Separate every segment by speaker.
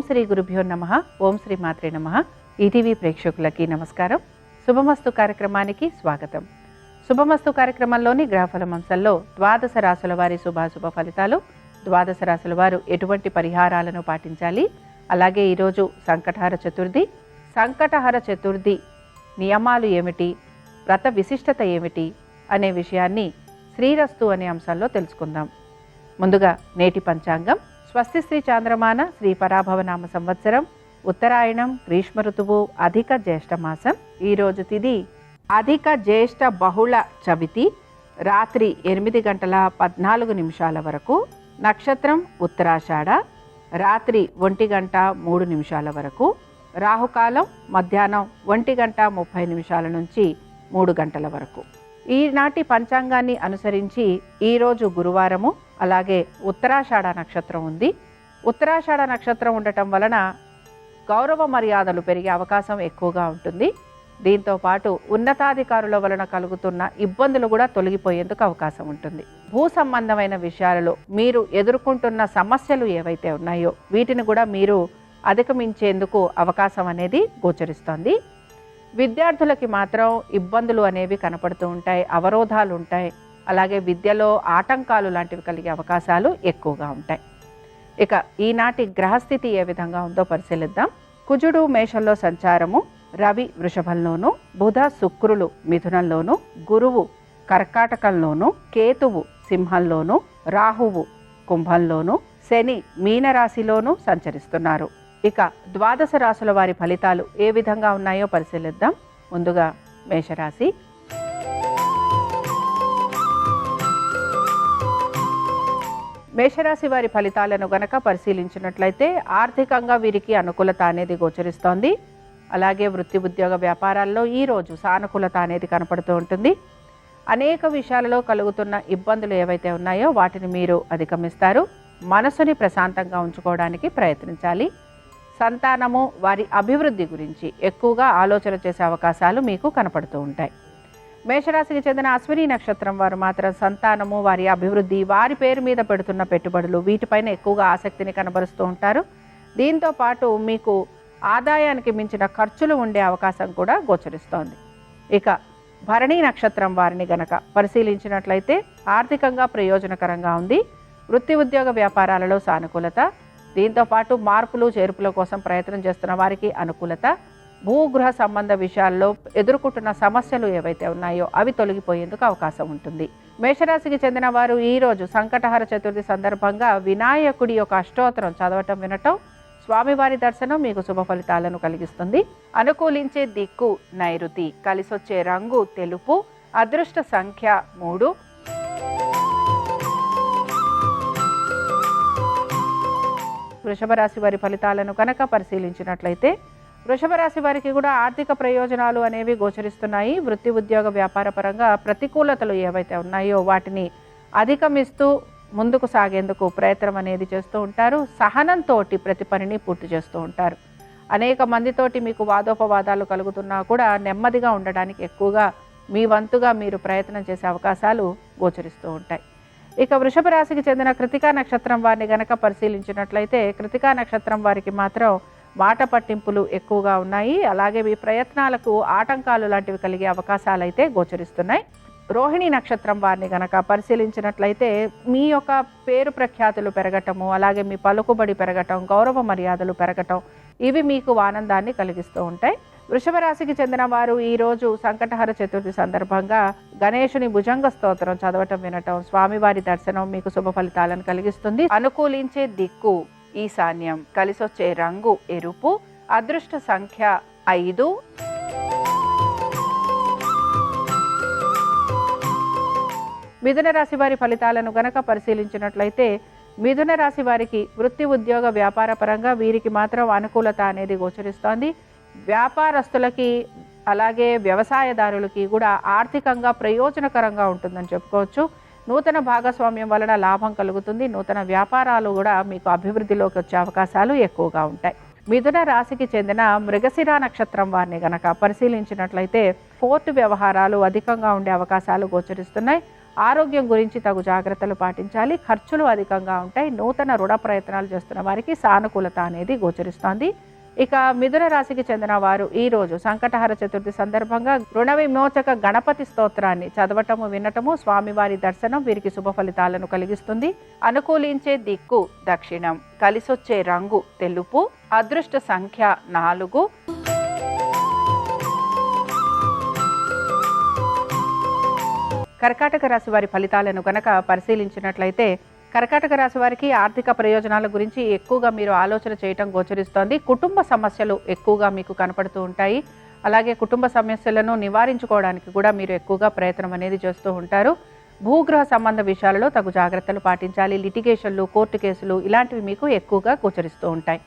Speaker 1: శ్రీ గురుభ్యో నమః. ఓం శ్రీ మాత్రే నమః. ఈటీవీ ప్రేక్షకులకి నమస్కారం. శుభమస్తు కార్యక్రమానికి స్వాగతం. శుభమస్తు కార్యక్రమంలోని గ్రహఫలం అంశంలో ద్వాదశ రాశుల వారి శుభాశుభ ఫలితాలు, ద్వాదశ రాశుల వారు ఎటువంటి పరిహారాలను పాటించాలి, అలాగే ఈరోజు సంకటహర చతుర్థి. సంకటహర చతుర్థి నియమాలు ఏమిటి, వ్రత విశిష్టత ఏమిటి అనే విషయాన్ని శ్రీరస్తు అనే అంశంలో తెలుసుకుందాం. ముందుగా నేటి పంచాంగం. స్వస్తి శ్రీ చాంద్రమాన శ్రీ పరాభవనామ సంవత్సరం, ఉత్తరాయణం, గ్రీష్మ ఋతువు, అధిక జ్యేష్ఠ మాసం. ఈరోజు తిథి అధిక జ్యేష్ఠ బహుళ చవితి, రాత్రి 8:14 వరకు. నక్షత్రం ఉత్తరాషాఢ, రాత్రి 1:03 వరకు. రాహుకాలం మధ్యాహ్నం 1:30 నుంచి 3 గంటల వరకు. ఈనాటి పంచాంగాన్ని అనుసరించి ఈరోజు గురువారము, అలాగే ఉత్తరాషాఢ నక్షత్రం ఉంది. ఉత్తరాషాఢ నక్షత్రం ఉండటం వలన గౌరవ మర్యాదలు పెరిగే అవకాశం ఎక్కువగా ఉంటుంది. దీంతో పాటు ఉన్నతాధికారుల వలన కలుగుతున్న ఇబ్బందులు కూడా తొలగిపోయేందుకు అవకాశం ఉంటుంది. భూ సంబంధమైన విషయాలలో మీరు ఎదుర్కొంటున్న సమస్యలు ఏవైతే ఉన్నాయో వీటిని కూడా మీరు అధిగమించేందుకు అవకాశం అనేది గోచరిస్తోంది. విద్యార్థులకి మాత్రం ఇబ్బందులు అనేవి కనపడుతూ ఉంటాయి, అవరోధాలు ఉంటాయి, అలాగే విద్యలో ఆటంకాలు లాంటివి కలిగే అవకాశాలు ఎక్కువగా ఉంటాయి. ఇక ఈనాటి గ్రహస్థితి ఏ విధంగా ఉందో పరిశీలిద్దాం. కుజుడు మేషంలో సంచారము, రవి వృషభంలోను, బుధ శుక్రులు మిథునంలోను, గురువు కర్కాటకంలోను, కేతువు సింహంలోను, రాహువు కుంభంలోను, శని మీనరాశిలోను సంచరిస్తున్నారు. ఇక ద్వాదశ రాశుల వారి ఫలితాలు ఏ విధంగా ఉన్నాయో పరిశీలిద్దాం. ముందుగా మేషరాశి. మేషరాశి వారి ఫలితాలను గనక పరిశీలించినట్లయితే ఆర్థికంగా వీరికి అనుకూలత అనేది గోచరిస్తోంది. అలాగే వృత్తి ఉద్యోగ వ్యాపారాల్లో ఈరోజు సానుకూలత అనేది కనపడుతూ ఉంటుంది. అనేక విషయాలలో కలుగుతున్న ఇబ్బందులు ఏవైతే ఉన్నాయో వాటిని మీరు అధిగమిస్తారు. మనసుని ప్రశాంతంగా ఉంచుకోవడానికి ప్రయత్నించాలి. సంతానము వారి అభివృద్ధి గురించి ఎక్కువగా ఆలోచన చేసే అవకాశాలు మీకు కనపడుతూ ఉంటాయి. మేషరాశికి చెందిన అశ్విని నక్షత్రం వారు మాత్రం సంతానము, వారి అభివృద్ధి, వారి పేరు మీద పెడుతున్న పెట్టుబడులు వీటిపైన ఎక్కువగా ఆసక్తిని కనబరుస్తూ ఉంటారు. దీంతో పాటు మీకు ఆదాయానికి మించిన ఖర్చులు ఉండే అవకాశం కూడా గోచరిస్తోంది. ఇక భరణి నక్షత్రం వారిని గనక పరిశీలించినట్లయితే ఆర్థికంగా ప్రయోజనకరంగా ఉంది. వృత్తి ఉద్యోగ వ్యాపారాలలో సానుకూలత, దీంతో పాటు మార్పులు చేర్పుల కోసం ప్రయత్నం చేస్తున్న వారికి అనుకూలత. భూగృహ సంబంధ విషయాల్లో ఎదుర్కొంటున్న సమస్యలు ఏవైతే ఉన్నాయో అవి తొలగిపోయేందుకు అవకాశం ఉంటుంది. మేషరాశికి చెందిన వారు ఈరోజు సంకటహర చతుర్థి సందర్భంగా వినాయకుడి యొక్క అష్టోత్తరం చదవటం, వినటం, స్వామివారి దర్శనం మీకు శుభ ఫలితాలను కలిగిస్తుంది. అనుకూలించే దిక్కు నైరుతి, కలిసొచ్చే రంగు తెలుపు, అదృష్ట సంఖ్య 3. వృషభ రాశి వారి ఫలితాలను కనుక పరిశీలించినట్లయితే వృషభ రాశి వారికి కూడా ఆర్థిక ప్రయోజనాలు అనేవి గోచరిస్తున్నాయి. వృత్తి ఉద్యోగ వ్యాపార పరంగా ప్రతికూలతలు ఏవైతే ఉన్నాయో వాటిని అధిగమిస్తూ ముందుకు సాగేందుకు ప్రయత్నం అనేది చేస్తూ ఉంటారు. సహనంతో ప్రతి పనిని పూర్తి చేస్తూ ఉంటారు. అనేక మందితోటి మీకు వాదోపవాదాలు కలుగుతున్నా కూడా నెమ్మదిగా ఉండడానికి ఎక్కువగా మీ వంతుగా మీరు ప్రయత్నం చేసే అవకాశాలు గోచరిస్తూ ఉంటాయి. ఇక వృషభ రాశికి చెందిన కృతికా నక్షత్రం వారిని గనక పరిశీలించినట్లయితే కృతికా నక్షత్రం వారికి మాత్రం మాట పట్టింపులు ఎక్కువగా ఉన్నాయి. అలాగే మీ ప్రయత్నాలకు ఆటంకాలు లాంటివి కలిగే అవకాశాలు అయితే గోచరిస్తున్నాయి. రోహిణి నక్షత్రం వారిని గనక పరిశీలించినట్లయితే మీ యొక్క పేరు ప్రఖ్యాతులు పెరగటము, అలాగే మీ పలుకుబడి పెరగటం, గౌరవ మర్యాదలు పెరగటం ఇవి మీకు ఆనందాన్ని కలిగిస్తూ ఉంటాయి. వృషభ రాశికి చెందిన వారు ఈరోజు సంకటహర చతుర్థి సందర్భంగా గణేశుని భుజంగ స్తోత్రం చదవటం, వినటం, స్వామివారి దర్శనం మీకు శుభ ఫలితాలను కలిగిస్తుంది. అనుకూలించే దిక్కు ఈశాన్యం, కలిసొచ్చే రంగు ఎరుపు, అదృష్ట సంఖ్య 5. మిథున రాశి వారి ఫలితాలను గనక పరిశీలించినట్లయితే మిథున రాశి వారికి వృత్తి ఉద్యోగ వ్యాపార పరంగా వీరికి మాత్రం అనుకూలత అనేది గోచరిస్తోంది. వ్యాపారస్తులకి అలాగే వ్యవసాయదారులకి కూడా ఆర్థికంగా ప్రయోజనకరంగా ఉంటుందని చెప్పుకోవచ్చు. నూతన భాగస్వామ్యం వలన లాభం కలుగుతుంది. నూతన వ్యాపారాలు కూడా మీకు అభివృద్ధిలోకి వచ్చే అవకాశాలు ఎక్కువగా ఉంటాయి. మిథున రాశికి చెందిన మృగశిర నక్షత్రం వారిని గనక పరిశీలించినట్లయితే కోర్టు వ్యవహారాలు అధికంగా ఉండే అవకాశాలు గోచరిస్తున్నాయి. ఆరోగ్యం గురించి తగు జాగ్రత్తలు పాటించాలి. ఖర్చులు అధికంగా ఉంటాయి. నూతన రుణ ప్రయత్నాలు చేస్తున్న వారికి సానుకూలత అనేది గోచరిస్తోంది. ఇక మిథున రాశికి చెందిన వారు ఈరోజు సంకటహర చతుర్థి సందర్భంగా రుణ విమోచక గణపతి స్తోత్రాన్ని చదవటము, వినటము, స్వామివారి దర్శనం వీరికి శుభ ఫలితాలను కలిగిస్తుంది. అనుకూలించే దిక్కు దక్షిణం, కలిసొచ్చే రంగు తెలుపు, అదృష్ట సంఖ్య 4. కర్కాటక రాశి వారి ఫలితాలను గనక పరిశీలించినట్లయితే కర్కాటక రాశి వారికి ఆర్థిక ప్రయోజనాల గురించి ఎక్కువగా మీరు ఆలోచన చేయటం గోచరిస్తోంది. కుటుంబ సమస్యలు ఎక్కువగా మీకు కనపడుతూ ఉంటాయి. అలాగే కుటుంబ సమస్యలను నివారించుకోవడానికి కూడా మీరు ఎక్కువగా ప్రయత్నం అనేది చేస్తూ ఉంటారు. భూగృహ సంబంధ విషయాలలో తగు జాగ్రత్తలు పాటించాలి. లిటిగేషన్లు, కోర్టు కేసులు ఇలాంటివి మీకు ఎక్కువగా గోచరిస్తూ ఉంటాయి.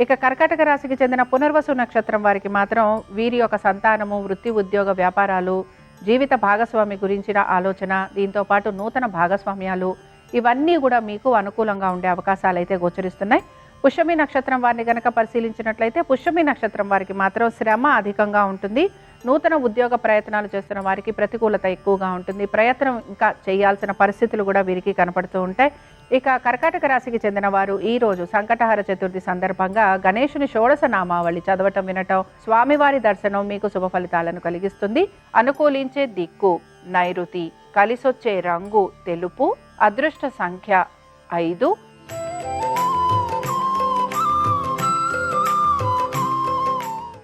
Speaker 1: ఇక కర్కాటక రాశికి చెందిన పునర్వసు నక్షత్రం వారికి మాత్రం వీరి యొక్క సంతానము, వృత్తి, ఉద్యోగ, వ్యాపారాలు, జీవిత భాగస్వామి గురించిన ఆలోచన, దీంతోపాటు నూతన భాగస్వామ్యాలు ఇవన్నీ కూడా మీకు అనుకూలంగా ఉండే అవకాశాలు అయితే గోచరిస్తున్నాయి. పుష్యమి నక్షత్రం వారిని గనక పరిశీలించినట్లయితే పుష్యమి నక్షత్రం వారికి మాత్రం శ్రమ అధికంగా ఉంటుంది. నూతన ఉద్యోగ ప్రయత్నాలు చేస్తున్న వారికి ప్రతికూలత ఎక్కువగా ఉంటుంది. ప్రయత్నం ఇంకా చేయాల్సిన పరిస్థితులు కూడా వీరికి కనపడుతూ ఉంటాయి. ఇక కర్కాటక రాశికి చెందిన వారు ఈరోజు సంకటహర చతుర్థి సందర్భంగా గణేశుని షోడశ నామావళి చదవటం, వినటం, స్వామివారి దర్శనం మీకు శుభ ఫలితాలను కలిగిస్తుంది. అనుకూలించే దిక్కు నైరుతి, కలిసొచ్చే రంగు తెలుపు, అదృష్ట సంఖ్య 5.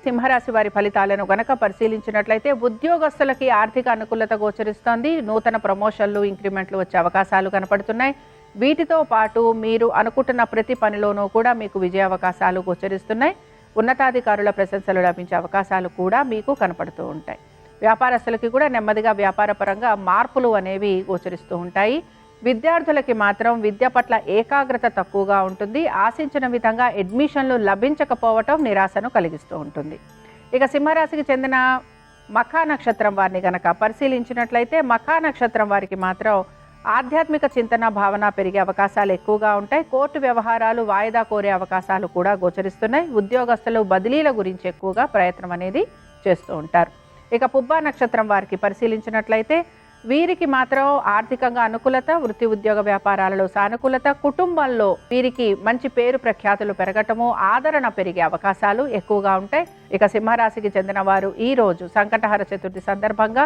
Speaker 1: సింహరాశి వారి ఫలితాలను గనక పరిశీలించినట్లయితే ఉద్యోగస్తులకి ఆర్థిక అనుకూలత గోచరిస్తోంది. నూతన ప్రమోషన్లు, ఇంక్రిమెంట్లు వచ్చే అవకాశాలు కనపడుతున్నాయి. వీటితో పాటు మీరు అనుకుంటున్న ప్రతి పనిలోనూ కూడా మీకు విజయ అవకాశాలు గోచరిస్తున్నాయి. ఉన్నతాధికారుల ప్రశంసలు లభించే అవకాశాలు కూడా మీకు కనపడుతూ ఉంటాయి. వ్యాపారస్తులకి కూడా నెమ్మదిగా వ్యాపారపరంగా మార్పులు అనేవి గోచరిస్తూ ఉంటాయి. విద్యార్థులకి మాత్రం విద్య పట్ల ఏకాగ్రత తక్కువగా ఉంటుంది. ఆశించిన విధంగా అడ్మిషన్లు లభించకపోవటం నిరాశను కలిగిస్తూ ఉంటుంది. ఇక సింహరాశికి చెందిన మఖా నక్షత్రం వారిని గనక పరిశీలించినట్లయితే మఖా నక్షత్రం వారికి మాత్రం ఆధ్యాత్మిక చింతన, భావన పెరిగే అవకాశాలు ఎక్కువగా ఉంటాయి. కోర్టు వ్యవహారాలు వాయిదా కోరే అవకాశాలు కూడా గోచరిస్తున్నాయి. ఉద్యోగస్తులు బదిలీల గురించి ఎక్కువగా ప్రయత్నం అనేది చేస్తూ ఉంటారు. ఇక పుబ్బా నక్షత్రం వారికి పరిశీలించినట్లయితే వీరికి మాత్రం ఆర్థికంగా అనుకూలత, వృత్తి, ఉద్యోగ, వ్యాపారాలలో సానుకూలత, కుటుంబంలో వీరికి మంచి పేరు ప్రఖ్యాతులు పెరగటము, ఆదరణ పెరిగే అవకాశాలు ఎక్కువగా ఉంటాయి. ఇక సింహరాశికి చెందిన వారు ఈరోజు సంకటహర చతుర్థి సందర్భంగా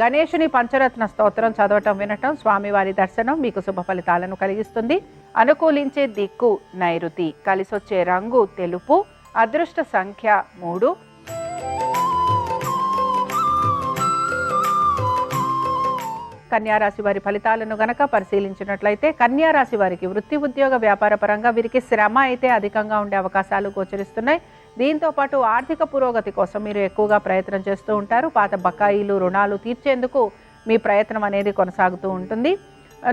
Speaker 1: గణేశుని పంచరత్న స్తోత్రం చదవటం, వినటం, స్వామివారి దర్శనం మీకు శుభ ఫలితాలను కలిగిస్తుంది. అనుకూలించే దిక్కు నైరుతి, కలిసొచ్చే రంగు తెలుపు, అదృష్ట సంఖ్య 3. కన్యారాశి వారి ఫలితాలను గనక పరిశీలించినట్లయితే కన్యారాశి వారికి వృత్తి, ఉద్యోగ, వ్యాపార పరంగా వీరికి శ్రమ అయితే అధికంగా ఉండే అవకాశాలు గోచరిస్తున్నాయి. దీంతో పాటు ఆర్థిక పురోగతి కోసం మీరు ఎక్కువగా ప్రయత్నం చేస్తూ ఉంటారు. పాత బకాయిలు, రుణాలు తీర్చేందుకు మీ ప్రయత్నం అనేది కొనసాగుతూ ఉంటుంది.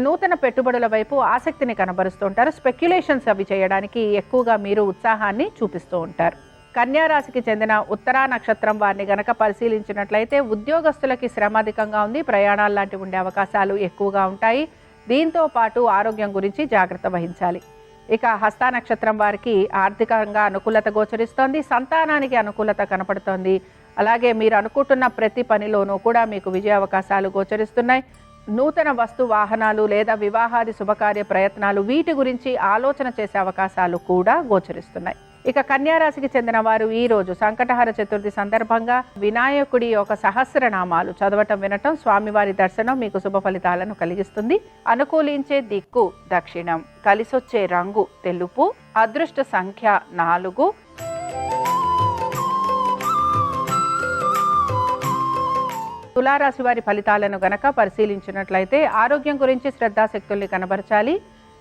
Speaker 1: నూతన పెట్టుబడుల వైపు ఆసక్తిని కనబరుస్తూ ఉంటారు. స్పెక్యులేషన్స్ అవి చేయడానికి ఎక్కువగా మీరు ఉత్సాహాన్ని చూపిస్తూ ఉంటారు. కన్యారాశికి చెందిన ఉత్తరా నక్షత్రం వారిని గనక పరిశీలించినట్లయితే ఉద్యోగస్తులకి శ్రమ అధికంగా ఉంది. ప్రయాణాలు లాంటివి ఉండే అవకాశాలు ఎక్కువగా ఉంటాయి. దీంతో పాటు ఆరోగ్యం గురించి జాగ్రత్త వహించాలి. ఇక హస్త నక్షత్రం వారికి ఆర్థికంగా అనుకూలత గోచరిస్తోంది. సంతానానికి అనుకూలత కనపడుతోంది. అలాగే మీరు అనుకుంటున్న ప్రతి పనిలోనూ కూడా మీకు విజయ అవకాశాలు గోచరిస్తున్నాయి. నూతన వస్తు, వాహనాలు లేదా వివాహాది శుభకార్య ప్రయత్నాలు వీటి గురించి ఆలోచన చేసే అవకాశాలు కూడా గోచరిస్తున్నాయి. ఇక కన్యారాశికి చెందిన వారు ఈరోజు సంకటహర చతుర్థి సందర్భంగా వినాయకుడి యొక్క సహస్రనామాలు చదవటం, వినటం, స్వామివారి దర్శనం మీకు శుభ ఫలితాలను కలిగిస్తుంది. అనుకూలించే దిక్కు దక్షిణం, కలిసొచ్చే రంగు తెలుపు, అదృష్ట సంఖ్య 4. తులారాశి వారి ఫలితాలను గనక పరిశీలించినట్లయితే ఆరోగ్యం గురించి శ్రద్ధాశక్తుల్ని కనబరచాలి.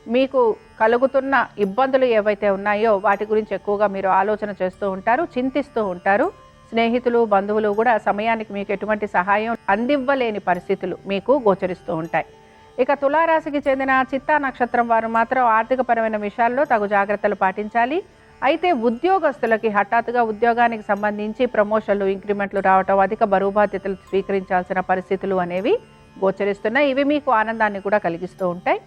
Speaker 1: మీకు కలుగుతున్న ఇబ్బందులు ఏవైతే ఉన్నాయో వాటి గురించి ఎక్కువగా మీరు ఆలోచన చేస్తూ ఉంటారు, చింతిస్తూ ఉంటారు. స్నేహితులు, బంధువులు కూడా సమయానికి మీకు ఎటువంటి సహాయం అందివ్వలేని పరిస్థితులు మీకు గోచరిస్తూ ఉంటాయి. ఇక తులారాశికి చెందిన చిత్తా నక్షత్రం వారు మాత్రం ఆర్థికపరమైన విషయాల్లో తగు జాగ్రత్తలు పాటించాలి. అయితే ఉద్యోగస్తులకి హఠాత్తుగా ఉద్యోగానికి సంబంధించి ప్రమోషన్లు, ఇంక్రిమెంట్లు రావటం, అధిక బరువు బాధ్యతలు స్వీకరించాల్సిన పరిస్థితులు అనేవి గోచరిస్తున్నాయి. ఇవి మీకు ఆనందాన్ని కూడా కలిగిస్తూ ఉంటాయి.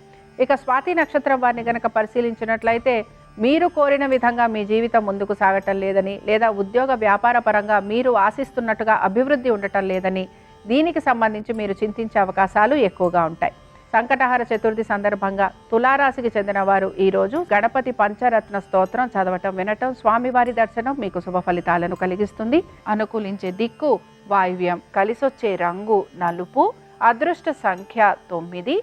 Speaker 1: ఇక స్వాతి నక్షత్రం వారిని గనక పరిశీలించినట్లయితే మీరు కోరిన విధంగా మీ జీవితం ముందుకు సాగటం లేదని, లేదా ఉద్యోగ వ్యాపార పరంగా మీరు ఆశిస్తున్నట్టుగా అభివృద్ధి ఉండటం లేదని, దీనికి సంబంధించి మీరు చింతించే అవకాశాలు ఎక్కువగా ఉంటాయి. సంకటహర చతుర్థి సందర్భంగా తులారాశికి చెందిన వారు ఈరోజు గణపతి పంచరత్న స్తోత్రం చదవటం, వినటం, స్వామివారి దర్శనం మీకు శుభ ఫలితాలను కలిగిస్తుంది. అనుకూలించే దిక్కు వాయువ్యం, కలిసొచ్చే రంగు నలుపు, అదృష్ట సంఖ్య 9.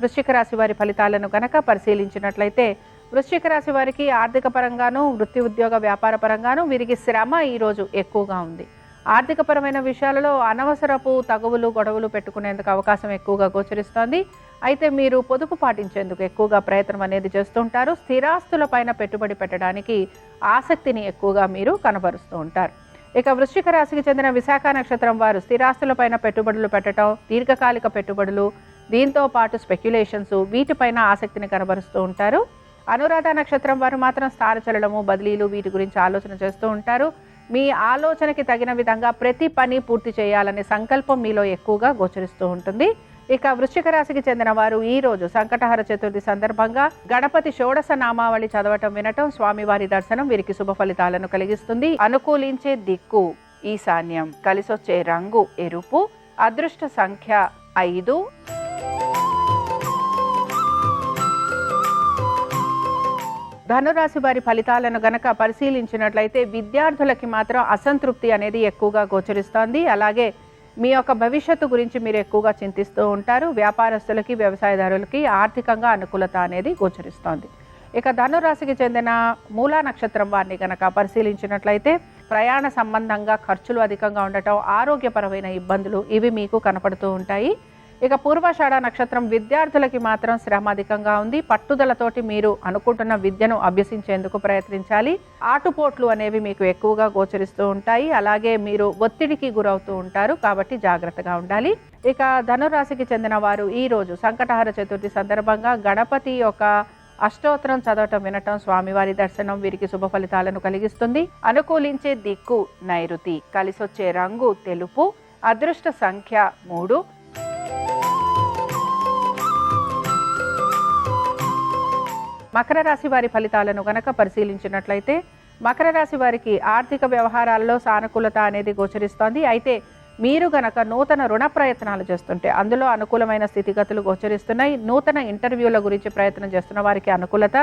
Speaker 1: వృశ్చిక రాశి వారి ఫలితాలను గనక పరిశీలించినట్లయితే వృశ్చిక రాశి వారికి ఆర్థిక పరంగాను, వృత్తి ఉద్యోగ వ్యాపార పరంగాను వీరికి శ్రమ ఈరోజు ఎక్కువగా ఉంది. ఆర్థికపరమైన విషయాలలో అనవసరపు తగువులు గొడవలు పెట్టుకునేందుకు అవకాశం ఎక్కువగా గోచరిస్తోంది. అయితే మీరు పొదుపు పాటించేందుకు ఎక్కువగా ప్రయత్నం అనేది చేస్తుంటారు. స్థిరాస్తులపైన పెట్టుబడి పెట్టడానికి ఆసక్తిని ఎక్కువగా మీరు కనబరుస్తూ ఉంటారు. ఇక వృశ్చిక రాశికి చెందిన విశాఖ నక్షత్రం వారు స్థిరాస్తులపైన పెట్టుబడులు పెట్టడం, దీర్ఘకాలిక పెట్టుబడులు, దీంతో పాటు స్పెక్యులేషన్స్, వీటిపైన ఆసక్తిని కనబరుస్తూ ఉంటారు. అనురాధ నక్షత్రం వారు మాత్రం స్థానచలనము, బదిలీలు, వీటి గురించి ఆలోచన చేస్తూ ఉంటారు. మీ ఆలోచనకి తగిన విధంగా ప్రతి పని పూర్తి చేయాలనే సంకల్పం మీలో ఎక్కువగా గోచరిస్తూ ఉంటుంది. ఇక వృశ్చిక రాశికి చెందిన వారు ఈరోజు సంకటహర చతుర్థి సందర్భంగా గణపతి షోడశ నామావళి చదవటం, వినటం, స్వామివారి దర్శనం వీరికి శుభ ఫలితాలను కలిగిస్తుంది. అనుకూలించే దిక్కు ఈశాన్యం, కలిసొచ్చే రంగు ఎరుపు, అదృష్ట సంఖ్య 5. ధనురాశి వారి ఫలితాలను గనక పరిశీలించినట్లయితే విద్యార్థులకి మాత్రం అసంతృప్తి అనేది ఎక్కువగా గోచరిస్తోంది. అలాగే మీ యొక్క భవిష్యత్తు గురించి మీరు ఎక్కువగా చింతిస్తూ ఉంటారు. వ్యాపారస్తులకి, వ్యవసాయదారులకి ఆర్థికంగా అనుకూలత అనేది గోచరిస్తోంది. ఇక ధనురాశికి చెందిన మూలా నక్షత్రం వారిని గనక పరిశీలించినట్లయితే ప్రయాణ సంబంధంగా ఖర్చులు అధికంగా ఉండటం, ఆరోగ్యపరమైన ఇబ్బందులు ఇవి మీకు కనపడుతూ ఉంటాయి. ఇక పూర్వాషాఢ నక్షత్రం విద్యార్థులకి మాత్రం శ్రమ అధికంగా ఉంది. పట్టుదలతోటి మీరు అనుకుంటున్న విద్యను అభ్యసించేందుకు ప్రయత్నించాలి. ఆటుపోట్లు అనేవి మీకు ఎక్కువగా గోచరిస్తూ ఉంటాయి. అలాగే మీరు ఒత్తిడికి గురవుతూ ఉంటారు, కాబట్టి జాగ్రత్తగా ఉండాలి. ఇక ధనురాశికి చెందిన వారు ఈరోజు సంకటహర చతుర్థి సందర్భంగా గణపతి యొక్క అష్టోత్తరం చదవటం, వినటం, స్వామివారి దర్శనం వీరికి శుభ ఫలితాలను కలిగిస్తుంది. అనుకూలించే దిక్కు నైరుతి, కలిసొచ్చే రంగు తెలుపు, అదృష్ట సంఖ్య 3. మకర రాశి వారి ఫలితాలను గనక పరిశీలించినట్లయితే మకర రాశి వారికి ఆర్థిక వ్యవహారాల్లో సానుకూలత అనేది గోచరిస్తోంది. అయితే మీరు గనక నూతన రుణ ప్రయత్నాలు చేస్తుంటే అందులో అనుకూలమైన స్థితిగతులు గోచరిస్తున్నాయి. నూతన ఇంటర్వ్యూల గురించి ప్రయత్నం చేస్తున్న వారికి అనుకూలత,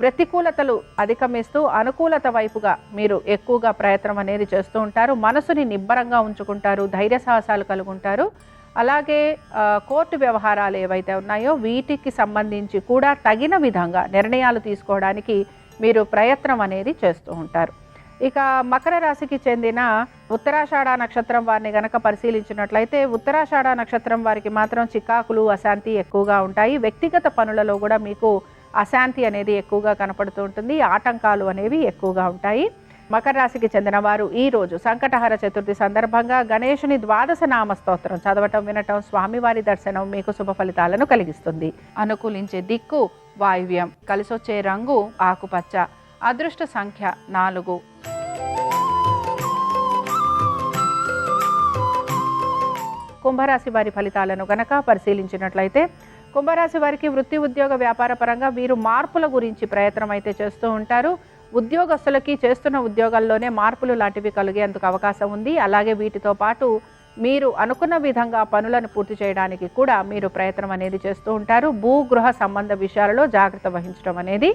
Speaker 1: ప్రతికూలతలు అధిగమిస్తూ అనుకూలత వైపుగా మీరు ఎక్కువగా ప్రయత్నం అనేది చేస్తూ ఉంటారు. మనసుని నిబ్బరంగా ఉంచుకుంటారు, ధైర్య సాహసాలు కలుగుంటారు. అలాగే కోర్టు వ్యవహారాలు ఏవైతే ఉన్నాయో వీటికి సంబంధించి కూడా తగిన విధంగా నిర్ణయాలు తీసుకోవడానికి మీరు ప్రయత్నం అనేది చేస్తూ ఉంటారు. ఇక మకర రాశికి చెందిన ఉత్తరాషాఢ నక్షత్రం వారిని గనక పరిశీలించినట్లయితే ఉత్తరాషాఢ నక్షత్రం వారికి మాత్రం చికాకులు, అశాంతి ఎక్కువగా ఉంటాయి. వ్యక్తిగత పనులలో కూడా మీకు అశాంతి అనేది ఎక్కువగా కనపడుతూ ఉంటుంది. ఆటంకాలు అనేవి ఎక్కువగా ఉంటాయి. మకర రాశికి చెందిన వారు ఈరోజు సంకటహర చతుర్థి సందర్భంగా గణేశుని ద్వాదశ నామ స్తోత్రం చదవటం, వినటం, స్వామివారి దర్శనం మీకు శుభ ఫలితాలను కలిగిస్తుంది. అనుకూలించే దిక్కు వాయువ్యం, కలిసొచ్చే రంగు ఆకుపచ్చ, అదృష్ట సంఖ్య 4. కుంభరాశి వారి ఫలితాలను గనక పరిశీలించినట్లయితే కుంభరాశి వారికి వృత్తి ఉద్యోగ వ్యాపార పరంగా వీరు మార్పుల గురించి ప్రయత్నం అయితే చేస్తూ ఉంటారు. ఉద్యోగస్తులకి చేస్తున్న ఉద్యోగాల్లోనే మార్పులు లాంటివి కలిగేందుకు అవకాశం ఉంది. అలాగే వీటితో పాటు మీరు అనుకున్న విధంగా పనులను పూర్తి చేయడానికి కూడా మీరు ప్రయత్నం అనేది చేస్తూ ఉంటారు. భూగృహ సంబంధ విషయాలలో జాగ్రత్త వహించడం అనేది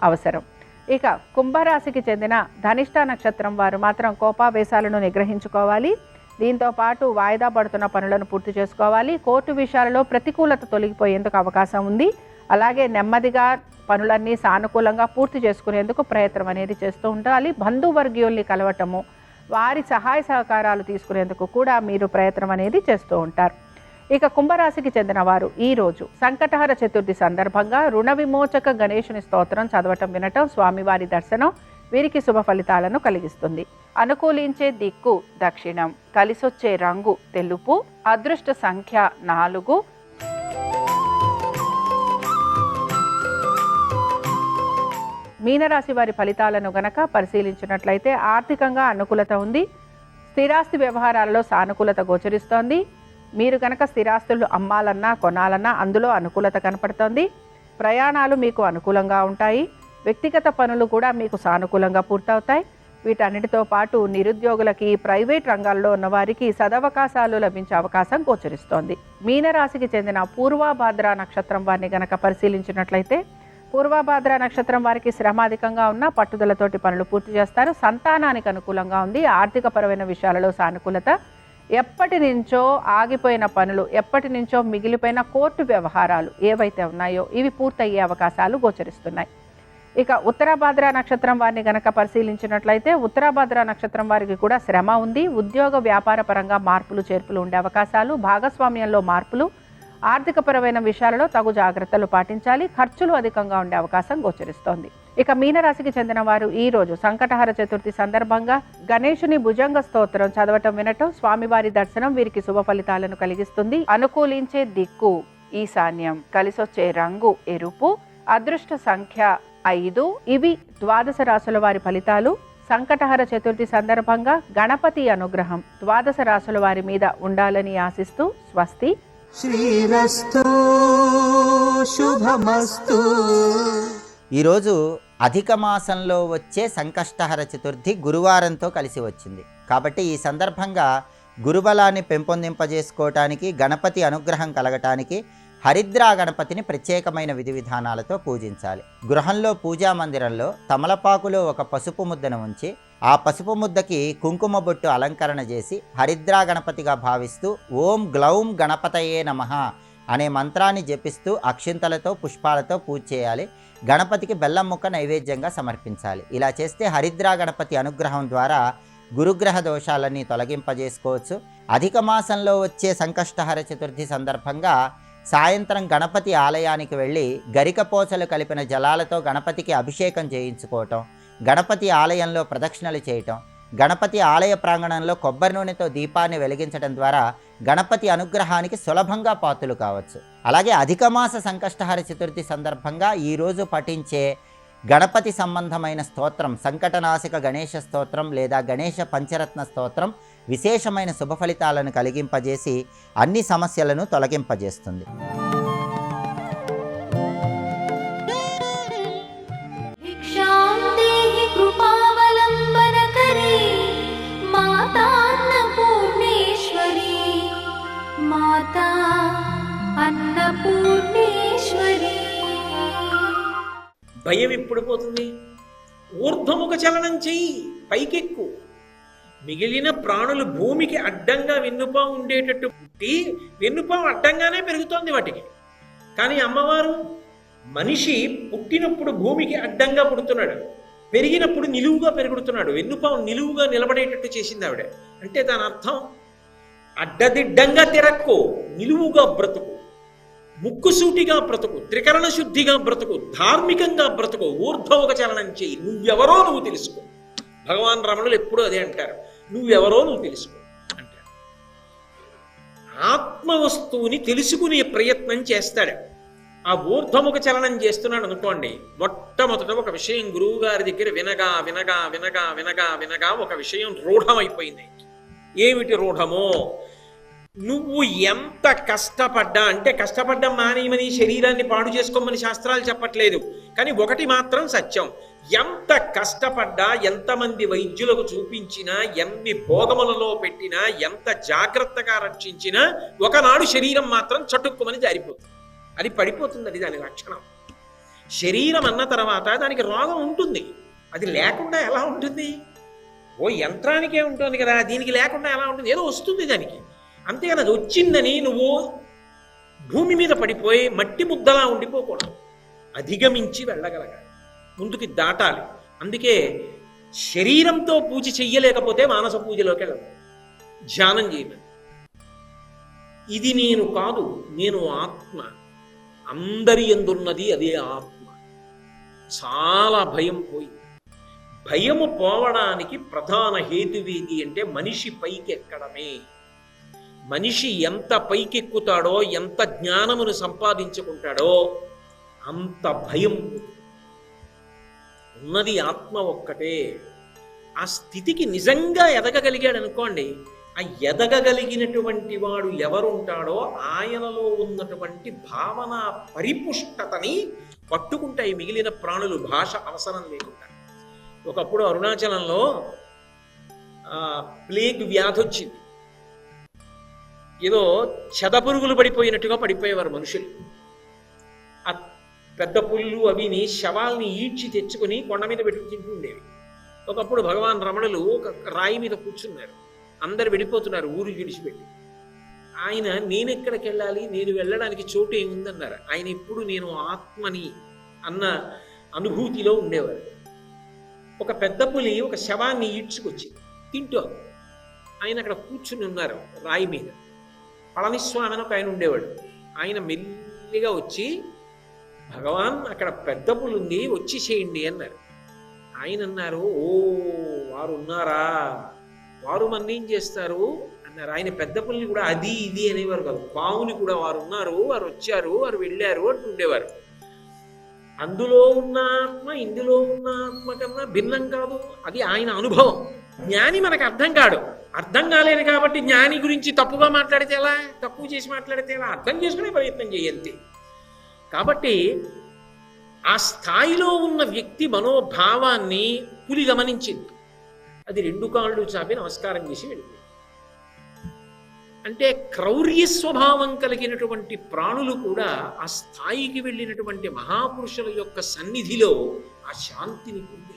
Speaker 1: అవసరం. ఇక కుంభరాశికి చెందిన ధనిష్ట నక్షత్రం వారు మాత్రం కోపావేశాలను నిగ్రహించుకోవాలి. దీంతో పాటు వాయిదా పడుతున్న పనులను పూర్తి చేసుకోవాలి. కోర్టు విషయాలలో ప్రతికూలత తొలగిపోయేందుకు అవకాశం ఉంది. అలాగే నెమ్మదిగా పనులన్నీ సానుకూలంగా పూర్తి చేసుకునేందుకు ప్రయత్నం అనేది చేస్తూ ఉండాలి. బంధువర్గీయుల్ని కలవటము, వారి సహాయ సహకారాలు తీసుకునేందుకు కూడా మీరు ప్రయత్నం అనేది చేస్తూ ఉంటారు. ఇక కుంభరాశికి చెందిన వారు ఈరోజు సంకటహర చతుర్థి సందర్భంగా రుణ విమోచక గణేశుని స్తోత్రం చదవటం, వినటం, స్వామివారి దర్శనం వీరికి శుభ ఫలితాలను కలిగిస్తుంది. అనుకూలించే దిక్కు దక్షిణం, కలిసొచ్చే రంగు తెలుపు, అదృష్ట సంఖ్య 4. మీనరాశి వారి ఫలితాలను గనక పరిశీలించినట్లయితే ఆర్థికంగా అనుకూలత ఉంది. స్థిరాస్తి వ్యవహారాల్లో సానుకూలత గోచరిస్తోంది. మీరు కనుక స్థిరాస్తులు అమ్మాలన్నా కొనాలన్నా అందులో అనుకూలత కనపడుతోంది. ప్రయాణాలు మీకు అనుకూలంగా ఉంటాయి. వ్యక్తిగత పనులు కూడా మీకు సానుకూలంగా పూర్తవుతాయి. వీటన్నిటితో పాటు నిరుద్యోగులకి, ప్రైవేట్ రంగాల్లో ఉన్న వారికి సదవకాశాలు లభించే అవకాశం గోచరిస్తోంది. మీనరాశికి చెందిన పూర్వభాద్ర నక్షత్రం వారిని గనక పరిశీలించినట్లయితే పూర్వభాద్ర నక్షత్రం వారికి శ్రమ అధికంగా ఉన్న పట్టుదలతోటి పనులు పూర్తి చేస్తారు. సంతానానికి అనుకూలంగా ఉంది. ఆర్థికపరమైన విషయాలలో సానుకూలత, ఎప్పటి నుంచో ఆగిపోయిన పనులు, ఎప్పటి నుంచో మిగిలిపోయిన కోర్టు వ్యవహారాలు ఏవైతే ఉన్నాయో ఇవి పూర్తయ్యే అవకాశాలు గోచరిస్తున్నాయి. ఇక ఉత్తరాభాద్ర నక్షత్రం వారిని గనక పరిశీలించినట్లయితే ఉత్తరాభాద్ర నక్షత్రం వారికి కూడా శ్రమ ఉంది. ఉద్యోగ వ్యాపార పరంగా మార్పులు చేర్పులు ఉండే అవకాశాలు, భాగస్వామ్యంలో మార్పులు, ఆర్థికపరమైన విషయాలలో తగు జాగ్రత్తలు పాటించాలి. ఖర్చులు అధికంగా ఉండే అవకాశం గోచరిస్తోంది. ఇక మీనరాశికి చెందిన వారు ఈ రోజు సంకటహర చతుర్థి సందర్భంగా గణేశుని భుజంగ స్తోత్రం చదవటం, వినటం, స్వామివారి దర్శనం వీరికి శుభ ఫలితాలను కలిగిస్తుంది. అనుకూలించే దిక్కు ఈశాన్యం, కలిసొచ్చే రంగు ఎరుపు, అదృష్ట సంఖ్య 5. ఇవి ద్వాదశ రాశుల వారి ఫలితాలు. సంకటహర చతుర్థి సందర్భంగా గణపతి అనుగ్రహం ద్వాదశ రాశుల వారి మీద ఉండాలని ఆశిస్తూ స్వస్తి.
Speaker 2: శ్రీరస్తు శుభమస్తు.
Speaker 3: ఈరోజు అధిక మాసంలో వచ్చే సంకష్టహర చతుర్థి గురువారంతో కలిసి వచ్చింది కాబట్టి ఈ సందర్భంగా గురుబలాన్ని పెంపొందింపజేసుకోవటానికి, గణపతి అనుగ్రహం కలగటానికి హరిద్రా గణపతిని ప్రత్యేకమైన విధి విధానాలతో పూజించాలి. గృహంలో పూజా మందిరంలో తమలపాకులో ఒక పసుపు ముద్దను ఉంచి ఆ పసుపు ముద్దకి కుంకుమ బొట్టు అలంకరణ చేసి హరిద్రా గణపతిగా భావిస్తూ ఓం గ్లౌం గణపతయే నమః అనే మంత్రాన్ని జపిస్తూ అక్షింతలతో పుష్పాలతో పూజ చేయాలి. గణపతికి బెల్లం ముక్క నైవేద్యంగా సమర్పించాలి. ఇలా చేస్తే హరిద్రా గణపతి అనుగ్రహం ద్వారా గురుగ్రహ దోషాలన్నీ తొలగింపజేసుకోవచ్చు. అధిక మాసంలో వచ్చే సంకష్టహర చతుర్థి సందర్భంగా సాయంత్రం గణపతి ఆలయానికి వెళ్ళి గరికపోచలు కలిపిన జలాలతో గణపతికి అభిషేకం చేయించుకోవటం, గణపతి ఆలయంలో ప్రదక్షిణలు చేయటం, గణపతి ఆలయ ప్రాంగణంలో కొబ్బరి నూనెతో దీపాన్ని వెలిగించడం ద్వారా గణపతి అనుగ్రహానికి సులభంగా పాత్రలు కావచ్చు. అలాగే అధిక మాస సంకష్టహర చతుర్థి సందర్భంగా ఈరోజు పఠించే గణపతి సంబంధమైన స్తోత్రం సంకటనాశక గణేశ స్తోత్రం లేదా గణేశ పంచరత్న స్తోత్రం విశేషమైన శుభ ఫలితాలను కలిగింపజేసి అన్ని సమస్యలను తొలగింపజేస్తుంది.
Speaker 4: భయం ఎప్పుడు పోతుంది? ఊర్ధ్వముఖ చలనం చెయ్యి, పైకెక్కు. మిగిలిన ప్రాణులు భూమికి అడ్డంగా వెన్నుపాము ఉండేటట్టు పుట్టి వెన్నుపాము అడ్డంగానే పెరుగుతోంది వాటికి. కానీ అమ్మవారు మనిషి పుట్టినప్పుడు భూమికి అడ్డంగా పుడుతున్నాడు, పెరిగినప్పుడు నిలువుగా పెరుగుతున్నాడు. వెన్నుపాము నిలువుగా నిలబడేటట్టు చేసింది ఆవిడ. అంటే దాని అర్థం అడ్డదిడ్డంగా తిరక్కు, నిలువుగా బ్రతుకు, ముక్కుసూటిగా బ్రతుకు, త్రికరణ శుద్ధిగా బ్రతుకు, ధార్మికంగా బ్రతుకు, ఊర్ధ్వముఖ చలనం చెయ్యి. నువ్వెవరో నువ్వు తెలుసుకో. భగవాన్ రమణులు ఎప్పుడూ అదే అంటారు, నువ్వెవరో నువ్వు తెలుసుకో అంటారు. ఆత్మ వస్తువుని తెలుసుకునే ప్రయత్నం చేస్తాడు. ఆ ఊర్ధ్వముఖ చలనం చేస్తున్నాడు అనుకోండి, మొట్టమొదట ఒక విషయం గురువు గారి దగ్గర వినగా వినగా వినగా వినగా వినగా ఒక విషయం రూఢమైపోయింది. ఏమిటి రూఢమో? నువ్వు ఎంత కష్టపడ్డా, అంటే కష్టపడ్డం మానేయమని శరీరాన్ని పాడు చేసుకోమని శాస్త్రాలు చెప్పట్లేదు, కానీ ఒకటి మాత్రం సత్యం, ఎంత కష్టపడ్డా, ఎంతమంది వైద్యులకు చూపించినా, ఎన్ని భోగములలో పెట్టినా, ఎంత జాగ్రత్తగా రక్షించినా ఒకనాడు శరీరం మాత్రం చటుక్కుమని జారిపోతుంది. అది పడిపోతుంది. అది దాని లక్షణం. శరీరం అన్న తర్వాత దానికి రోగం ఉంటుంది. అది లేకుండా ఎలా ఉంటుంది? ఓ యంత్రానికే ఉంటుంది కదా, దీనికి లేకుండా ఎలా ఉంటుంది? ఏదో వస్తుంది దానికి. అంతేగాని అది వచ్చిందని నువ్వు భూమి మీద పడిపోయి మట్టి ముద్దలా ఉండిపోకూడదు. అధిగమించి వెళ్ళగలగాలి, ముందుకి దాటాలి. అందుకే శరీరంతో పూజ చెయ్యలేకపోతే మానస పూజలోకి వెళ్ళాలి, ధ్యానం చేయాలి. ఇది నేను కాదు, నేను ఆత్మ, అందరి యందున్నది అదే ఆత్మ. చాలా భయం పోయి, భయము పోవడానికి ప్రధాన హేతువేది అంటే మనిషి పైకెక్కడమే. మనిషి ఎంత పైకెక్కుతాడో, ఎంత జ్ఞానమును సంపాదించుకుంటాడో అంత భయం. ఉన్నది ఆత్మ ఒక్కటే. ఆ స్థితికి నిజంగా ఎదగగలిగాడు అనుకోండి, ఆ ఎదగగలిగినటువంటి వాడు ఎవరుంటాడో ఆయనలో ఉన్నటువంటి భావన పరిపుష్టతని పట్టుకుంటాయి మిగిలిన ప్రాణులు, భాష అవసరం లేకుండా. ఒకప్పుడు అరుణాచలంలో ప్లేగ్ వ్యాధి వచ్చింది. ఏదో చెదపురుగులు పడిపోయినట్టుగా పడిపోయేవారు మనుషులు. ఆ పెద్ద పుల్లు అవిని శవాల్ని ఈడ్చి తెచ్చుకొని కొండ మీద పెట్టి తింటూ ఉండేవి. ఒకప్పుడు భగవాన్ రమణులు ఒక రాయి మీద కూర్చున్నారు. అందరు వెళ్ళిపోతున్నారు ఊరు విడిచిపెట్టి. ఆయన నేనెక్కడికి వెళ్ళాలి, నేను వెళ్ళడానికి చోటు ఏముందన్నారు. ఆయన ఎప్పుడు నేను ఆత్మని అన్న అనుభూతిలో ఉండేవారు. ఒక పెద్ద పులి ఒక శవాన్ని ఈడ్చుకొచ్చి తింటూ ఆయన అక్కడ కూర్చుని ఉన్నారు రాయి మీద. పళనిస్వామి అని ఒక ఆయన ఉండేవాడు. ఆయన మెల్లిగా వచ్చి, భగవాన్ అక్కడ పెద్ద పులి ఉంది, వచ్చి చేయండి అన్నారు. ఆయన అన్నారు, ఓ వారు ఉన్నారా, వారు మన ఏం చేస్తారు అన్నారు. ఆయన పెద్ద పుల్ని కూడా అది ఇది అనేవారు కాదు, పావుని కూడా వారు ఉన్నారు, వారు వచ్చారు, వారు వెళ్ళారు అంటుండేవారు. అందులో ఉన్న ఆత్మ ఇందులో ఉన్న ఆత్మ కన్నా భిన్నం కాదు. అది ఆయన అనుభవం. జ్ఞాని మనకు అర్థం కాడు. అర్థం కాలేదు కాబట్టి జ్ఞాని గురించి తప్పుగా మాట్లాడితే ఎలా, తక్కువ చేసి మాట్లాడితే ఎలా, అర్థం చేసుకునే ప్రయత్నం చేయాలి. కాబట్టి ఆ స్థాయిలో ఉన్న వ్యక్తి మనోభావాన్ని పులి గమనించింది. అది 2 కాళ్ళు చాపి నమస్కారం చేసి వెళ్ళింది. అంటే క్రౌర్య స్వభావం కలిగినటువంటి ప్రాణులు కూడా ఆ స్థాయికి వెళ్ళినటువంటి మహాపురుషుల యొక్క సన్నిధిలో ఆ శాంతిని పొంది